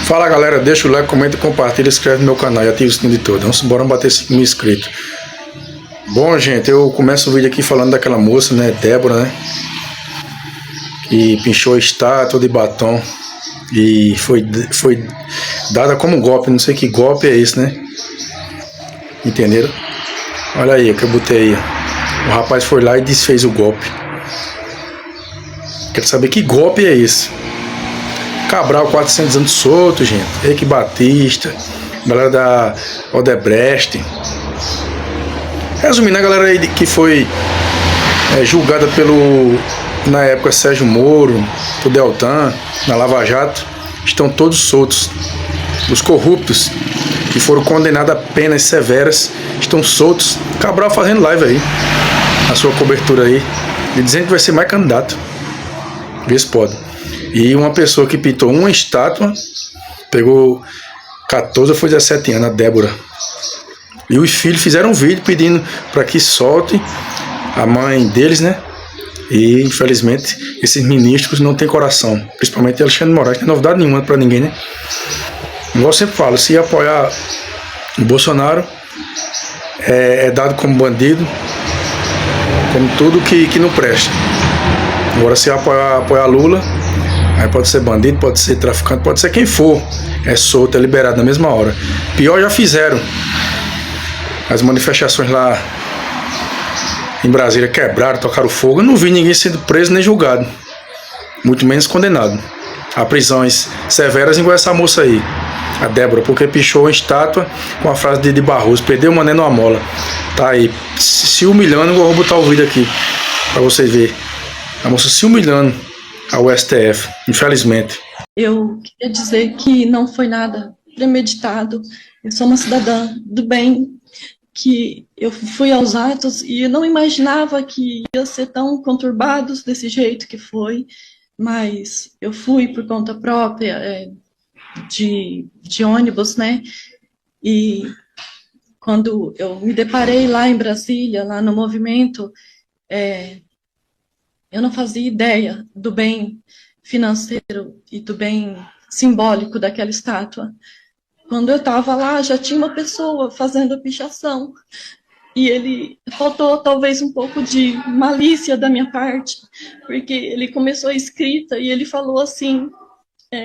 Fala galera, deixa o like, comenta, compartilha, inscreve no meu canal e ativa o sininho de todo. Vamos embora bater 5.000 inscritos. Bom, gente, eu começo o vídeo aqui falando daquela moça, né, Débora, né, que pinchou a estátua de batom e foi dada como golpe. Não sei que golpe é esse, né? Entenderam? Olha aí, que eu botei aí. O rapaz foi lá e desfez o golpe. Quero saber que golpe é esse. Cabral, 400 anos solto, gente. Eike Batista, galera da Odebrecht. Resumindo, a galera aí que foi julgada pelo, na época, Sérgio Moro, o Deltan, na Lava Jato, estão todos soltos. Os corruptos que foram condenados a penas severas estão soltos. Cabral fazendo live aí, a sua cobertura aí, e dizendo que vai ser mais candidato. Vê se pode. E uma pessoa que pintou uma estátua, pegou 14 ou foi 17 anos, a Débora. E os filhos fizeram um vídeo pedindo para que solte a mãe deles, né? E infelizmente esses ministros não têm coração, principalmente Alexandre de Moraes, não tem novidade nenhuma para ninguém, né? Igual eu sempre falo, se apoiar o Bolsonaro é dado como bandido, como tudo que não presta. Agora, se apoiar Lula, aí pode ser bandido, pode ser traficante, pode ser quem for, é solto, é liberado na mesma hora. Pior, já fizeram as manifestações lá em Brasília, quebraram, tocaram fogo. Eu não vi ninguém sendo preso nem julgado, muito menos condenado a prisões severas igual essa moça aí, a Débora, porque pichou uma estátua com a frase de Barroso: perdeu o mané numa mola. Tá aí se humilhando. Eu vou botar o vídeo aqui para vocês verem a moça se humilhando ao STF, infelizmente. Eu queria dizer que não foi nada premeditado. Eu sou uma cidadã do bem, que eu fui aos atos e eu não imaginava que ia ser tão conturbados desse jeito que foi, mas eu fui por conta própria, de ônibus, né? E quando eu me deparei lá em Brasília, lá no movimento, eu não fazia ideia do bem financeiro e do bem simbólico daquela estátua. Quando eu estava lá, já tinha uma pessoa fazendo a pichação. E ele faltou talvez um pouco de malícia da minha parte, porque ele começou a escrita e ele falou assim: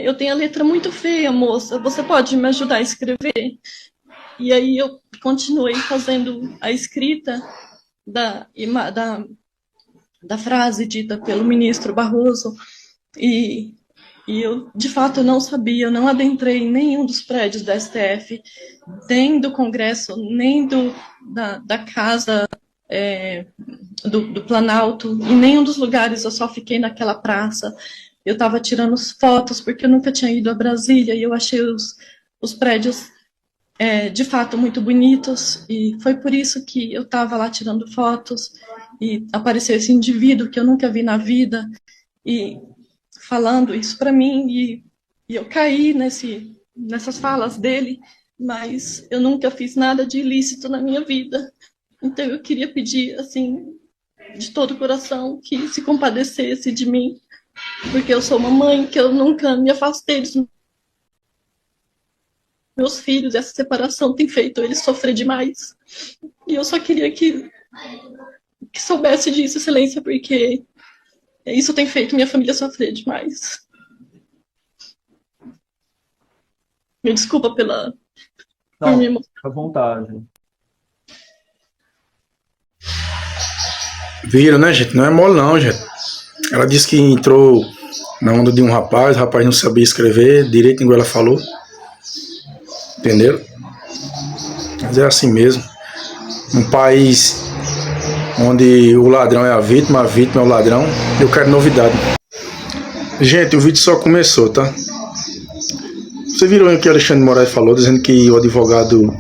eu tenho a letra muito feia, moça, você pode me ajudar a escrever? E aí eu continuei fazendo a escrita da frase dita pelo ministro Barroso, e eu, de fato, não sabia, eu não adentrei em nenhum dos prédios da STF, nem do Congresso, nem da Casa do Planalto, em nenhum dos lugares. Eu só fiquei naquela praça. Eu estava tirando fotos, porque eu nunca tinha ido a Brasília, e eu achei os prédios, de fato, muito bonitos, e foi por isso que eu estava lá tirando fotos, e apareceu esse indivíduo que eu nunca vi na vida, e falando isso para mim, e eu caí nessas falas dele, mas eu nunca fiz nada de ilícito na minha vida. Então eu queria pedir, assim, de todo o coração, que se compadecesse de mim, porque eu sou uma mãe, que eu nunca me afastei dos meus filhos, essa separação tem feito eles sofrer demais. E eu só queria que soubesse disso, excelência, porque isso tem feito minha família sofrer demais. Me desculpa pela... Não, fica à vontade. Viram, né, gente? Não é mole não, gente. Ela disse que entrou na onda de um rapaz, o rapaz não sabia escrever direito, igual ela falou. Entenderam? Mas é assim mesmo. Um país onde o ladrão é a vítima é o ladrão. Eu quero novidade. Gente, o vídeo só começou, tá? Vocês viram o que Alexandre de Moraes falou, dizendo que o advogado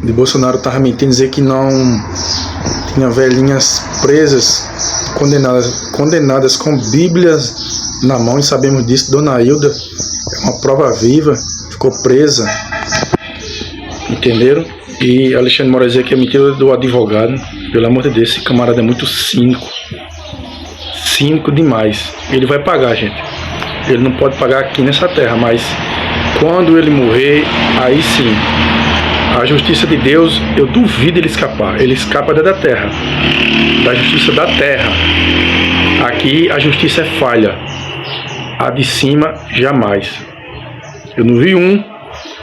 de Bolsonaro estava mentindo, dizer que não tinha velhinhas presas, condenadas com bíblias na mão, e sabemos disso. Dona Hilda é uma prova viva, ficou presa. Entenderam? E Alexandre de Moraes dizia que é mentira do advogado. Pelo amor de Deus, esse camarada é muito cínico. Cínico demais. Ele vai pagar, gente. ele não pode pagar aqui nessa terra, mas quando ele morrer, aí sim, a justiça de Deus, eu duvido ele escapar. Ele escapa da terra, da justiça da terra. Aqui a justiça é falha, a de cima jamais. Eu não vi um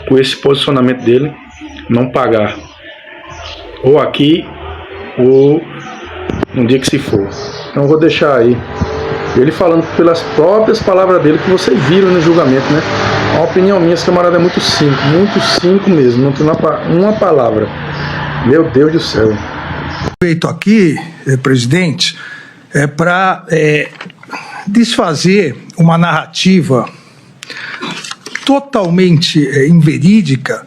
com esse posicionamento dele não pagar, ou aqui ou no dia que se for. Então eu vou deixar aí ele falando pelas próprias palavras dele, que vocês viram no julgamento, né? A opinião minha, esse camarada é muito cínico mesmo, não tem uma palavra. Meu Deus do céu. Feito aqui, presidente, é para desfazer uma narrativa totalmente inverídica.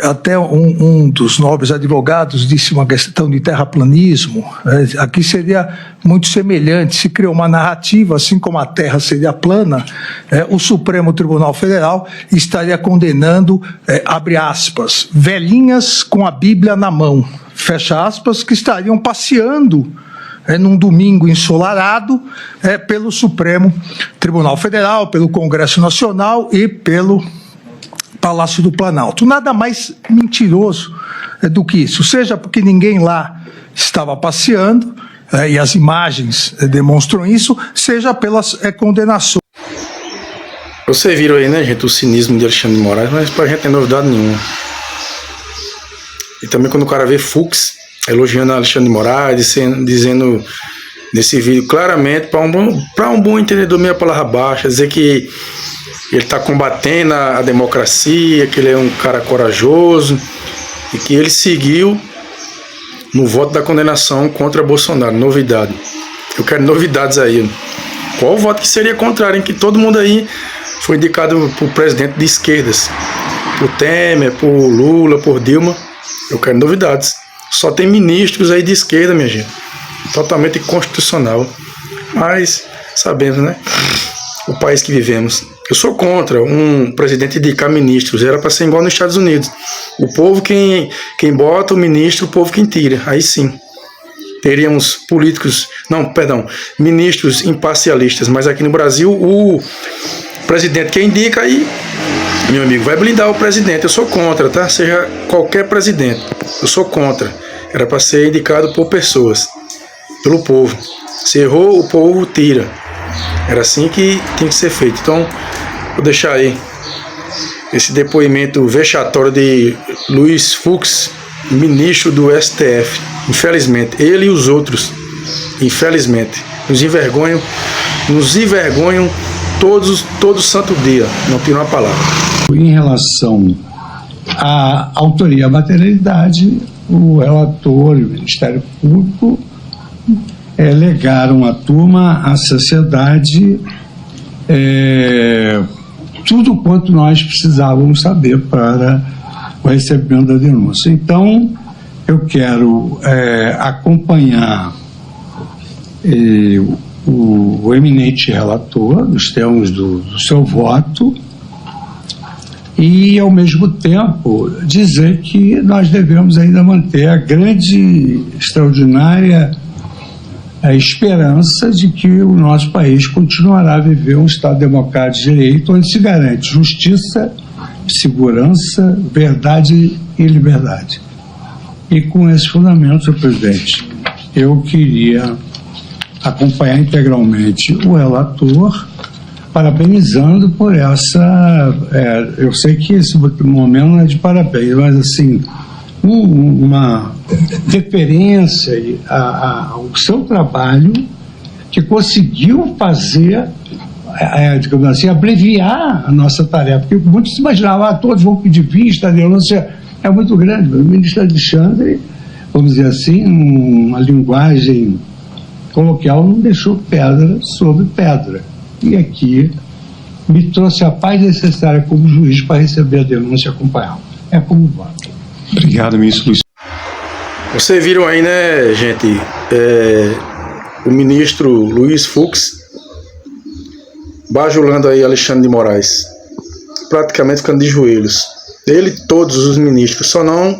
Até um dos nobres advogados disse uma questão de terraplanismo. Aqui seria muito semelhante, se criou uma narrativa, assim como a terra seria plana, o Supremo Tribunal Federal estaria condenando, abre aspas, velhinhas com a Bíblia na mão, fecha aspas, que estariam passeando num domingo ensolarado pelo Supremo Tribunal Federal, pelo Congresso Nacional e pelo Palácio do Planalto. Nada mais mentiroso do que isso, seja porque ninguém lá estava passeando, e as imagens demonstram isso, seja pelas condenações. Vocês viram aí, né, gente, o cinismo de Alexandre de Moraes, mas pra gente não é novidade nenhuma. E também quando o cara vê Fux elogiando Alexandre de Moraes, dizendo nesse vídeo claramente, para um bom entendedor, meia palavra baixa, dizer que ele está combatendo a democracia, que ele é um cara corajoso e que ele seguiu no voto da condenação contra Bolsonaro. Novidade. Eu quero novidades aí. Qual o voto que seria contrário, em que todo mundo aí foi indicado por presidente de esquerdas? Por Temer, por Lula, por Dilma. Eu quero novidades. Só tem ministros aí de esquerda, minha gente. Totalmente inconstitucional. Mas sabemos, né? O país que vivemos. Eu sou contra um presidente indicar ministros. Era para ser igual nos Estados Unidos. O povo quem bota, o ministro, o povo quem tira. Aí sim. Teríamos ministros imparcialistas. Mas aqui no Brasil, o presidente que indica aí, meu amigo, vai blindar o presidente. Eu sou contra, tá? Seja qualquer presidente. Eu sou contra. Era para ser indicado por pessoas. Pelo povo. Se errou, o povo tira. Era assim que tem que ser feito. Então, vou deixar aí esse depoimento vexatório de Luiz Fux, ministro do STF. Infelizmente, ele e os outros, infelizmente, nos envergonham todo santo dia. Não tem uma palavra. Em relação à autoria e à materialidade, o relator e o Ministério Público legaram à turma, à sociedade, tudo quanto nós precisávamos saber para o recebimento da denúncia. Então, eu quero acompanhar o eminente relator, nos termos do seu voto, e, ao mesmo tempo, dizer que nós devemos ainda manter a grande, extraordinária esperança de que o nosso país continuará a viver um Estado democrático de direito, onde se garante justiça, segurança, verdade e liberdade. E com esse fundamento, senhor presidente, eu queria acompanhar integralmente o relator, parabenizando por essa... eu sei que esse momento não é de parabéns, mas assim, uma deferência ao seu trabalho, que conseguiu fazer, digamos assim, abreviar a nossa tarefa, porque muitos se imaginavam, todos vão pedir vista, a denúncia é muito grande. O ministro Alexandre, vamos dizer assim, uma linguagem coloquial, não deixou pedra sobre pedra. E aqui me trouxe a paz necessária como juiz para receber a denúncia e acompanhá-la. É como voto. Obrigado, ministro Luiz. Vocês viram aí, né, gente, o ministro Luiz Fux bajulando aí Alexandre de Moraes, praticamente ficando de joelhos. Ele e todos os ministros, só não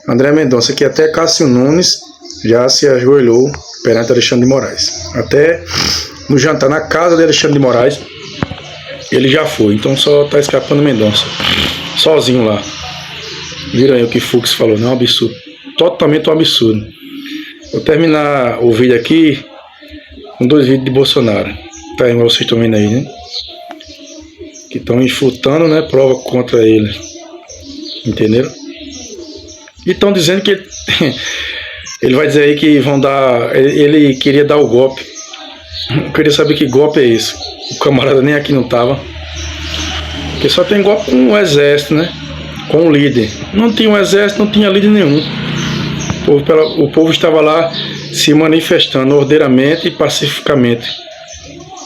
André Mendonça, que até Cássio Nunes já se ajoelhou perante Alexandre de Moraes. Até no jantar na casa de Alexandre de Moraes, Ele já foi, então só tá escapando Mendonça. Sozinho lá. Viram aí o que Fux falou, não é um absurdo. Totalmente um absurdo. Vou terminar o vídeo aqui com 2 vídeos de Bolsonaro. Tá, igual vocês estão vendo aí, né? Que estão infutando, né? Prova contra ele. Entenderam? E estão dizendo que ele vai dizer aí que vão dar. Ele queria dar o golpe. Eu queria saber que golpe é esse. O camarada nem aqui não tava. Porque só tem golpe com o exército, né? Com o líder. Não tinha um exército, não tinha líder nenhum. O povo estava lá se manifestando ordeiramente e pacificamente.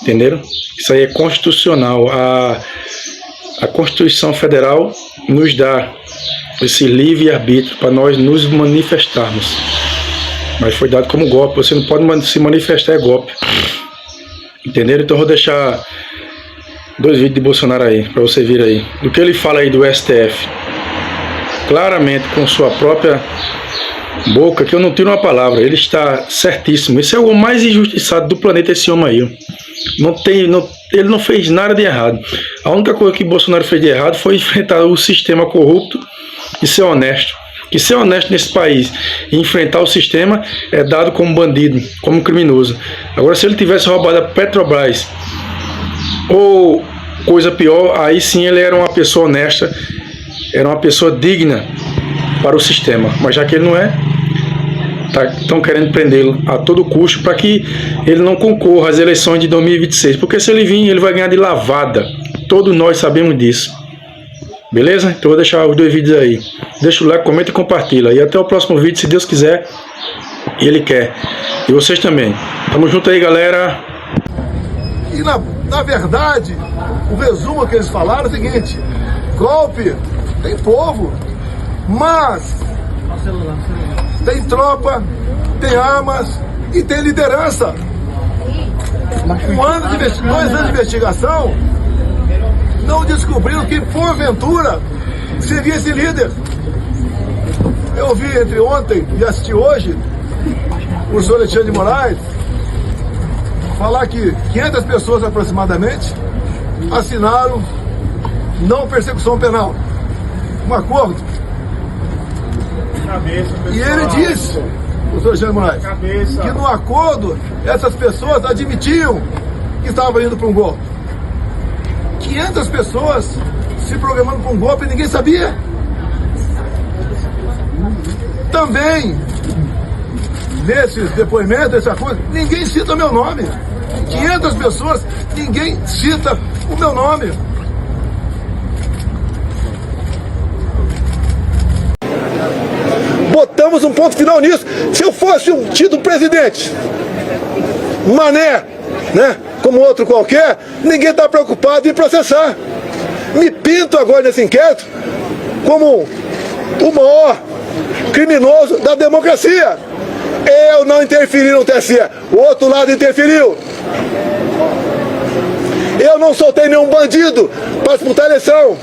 Entenderam? Isso aí é constitucional. A Constituição Federal nos dá esse livre-arbítrio para nós nos manifestarmos. Mas foi dado como golpe. Você não pode se manifestar, é golpe. Entenderam? Então eu vou deixar 2 vídeos de Bolsonaro aí, para você vir aí. Do que ele fala aí do STF. Claramente, com sua própria boca, que eu não tiro uma palavra. Ele está certíssimo. Esse é o mais injustiçado do planeta, esse homem aí. Ele não fez nada de errado. A única coisa que Bolsonaro fez de errado foi enfrentar o sistema corrupto e ser honesto. Que ser honesto nesse país e enfrentar o sistema é dado como bandido, como criminoso. Agora, se ele tivesse roubado a Petrobras ou coisa pior, aí sim ele era uma pessoa honesta, era uma pessoa digna para o sistema. Mas já que ele não é, estão querendo prendê-lo a todo custo para que ele não concorra às eleições de 2026. Porque se ele vir, ele vai ganhar de lavada. Todos nós sabemos disso. Beleza? Então eu vou deixar os 2 vídeos aí. Deixa o like, comenta e compartilha. E até o próximo vídeo, se Deus quiser e Ele quer. E vocês também. Tamo junto aí, galera. E na verdade, o resumo que eles falaram é o seguinte: golpe tem povo, mas tem tropa, tem armas e tem liderança. 2 anos de investigação não descobriram que porventura seria esse líder. Eu ouvi entre ontem e assisti hoje o senhor Alexandre de Moraes falar que 500 pessoas aproximadamente assinaram não persecução penal, um acordo. E ele disse, o senhor Alexandre de Moraes, que no acordo essas pessoas admitiam que estavam indo para um golpe. 500 pessoas se programando para um golpe e ninguém sabia. Também, nesses depoimentos, essa coisa, ninguém cita o meu nome. 500 pessoas, ninguém cita o meu nome. Botamos um ponto final nisso. Se eu fosse tido presidente, Mané, né, como outro qualquer, ninguém está preocupado em processar. Me pinto agora nesse inquérito como o maior criminoso da democracia. Eu não interferi no TSE, o outro lado interferiu. Eu não soltei nenhum bandido para disputar a eleição.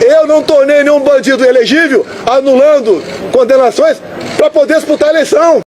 Eu não tornei nenhum bandido elegível, anulando condenações para poder disputar a eleição.